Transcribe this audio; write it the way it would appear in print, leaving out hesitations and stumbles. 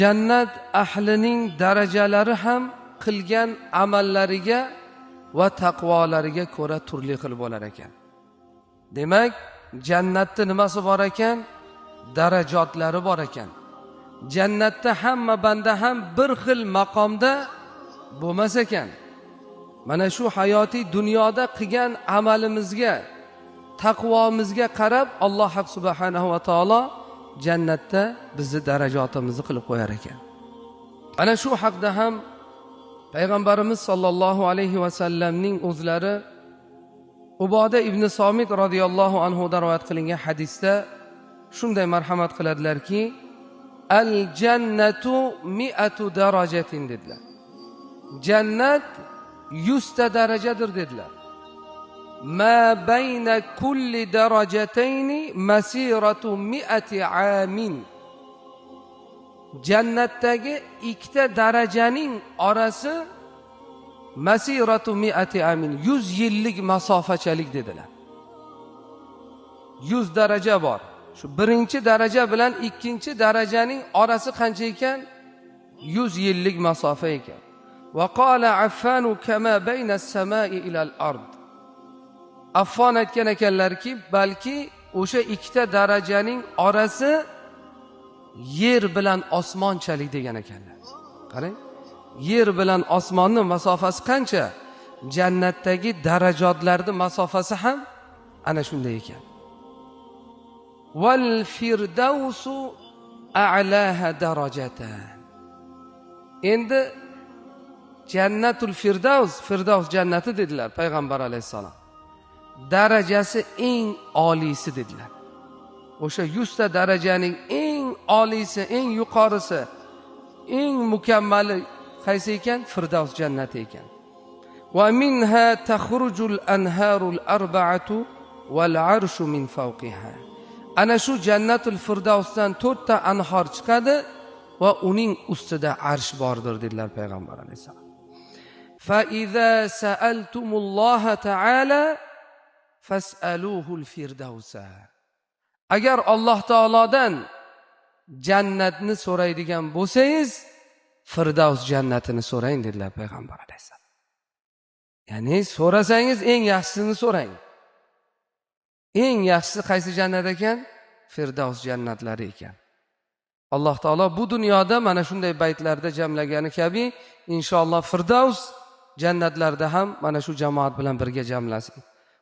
Jannat ahlining darajalari ham qilgan amallariga va taqvolariga ko'ra turli xil bo'lar ekan. Demak, jannatda nimasi bor ekan? Darajotlari bor ekan. Jannatda hamma banda ham bir xil maqomda bo'lmas ekan. Mana shu hayotiy dunyoda qilgan amalimizga, taqvomizga qarab Alloh subhanahu va taolo jannatda bizni darajotimizni qilib qo'yar ekan. Ana shu haqda ham payg'ambarimiz sollallohu alayhi va sallamning o'zlari Uboda ibn Somit radhiyallohu anhu dan rivoyat qilingan hadisda shunday marhamat qiladilarki, al jannatu mi'atu darajatin dedilar. Jannat 100 ta darajadir dedilar. Ma bayna kulli darajatayni masiratu mi'ati amin. Jannatdagi ikkita darajaning orasi masiratu mi'ati amin, 100 yillik masofachalik dedilar. 100 daraja bor. Shu birinchi daraja bilan ikkinchi darajaning orasi qancha ekan? 100 yillik masofa ekan. Va qala Affan kama bayna as-samai ila al-ard. Affon aytgan ekanlarki, balki o'sha ikkita darajaning orasi yer bilan osmonchalik degan ekanlar. Qarang, yer bilan osmonning masofasi qancha? Jannatdagi darajotlarning masofasi ham ana shunday ekan. Wal firdausu a'laha darajatan. Endi jannatul firdaus, firdaus jannati dedilar payg'ambar alayhisalom. Darajasi eng oliysi dedilar. O'sha 100 ta darajaning eng oliysi, eng yuqorisi, eng mukammali qaysi ekan? Firdaus jannati ekan. Va minha takhrujul anharul arba'atu wal arshu min fawqiha. Ana shu jannatul firdavsdan 4 ta anhor chiqadi va uning ustida arsh bordir dedilar payg'ambar alayhisalom. Fa iza sa'altumulloha ta'ala fas'aluhul firdausa. Agar Alloh taolodan jannatni so'raydigan bo'lsangiz, Firdaus jannatini so'rang dedilar payg'ambar alayhisalom. Ya'ni so'rasangiz eng yaxshisini so'rang. Eng yaxshisi qaysi jannat ekan? Firdaus jannatlari ekan. Alloh taolo bu dunyoda mana shunday baytlarda jamlagani kabi inshaalloh Firdaus jannatlarda ham mana shu jamoat bilan birga jamlasin.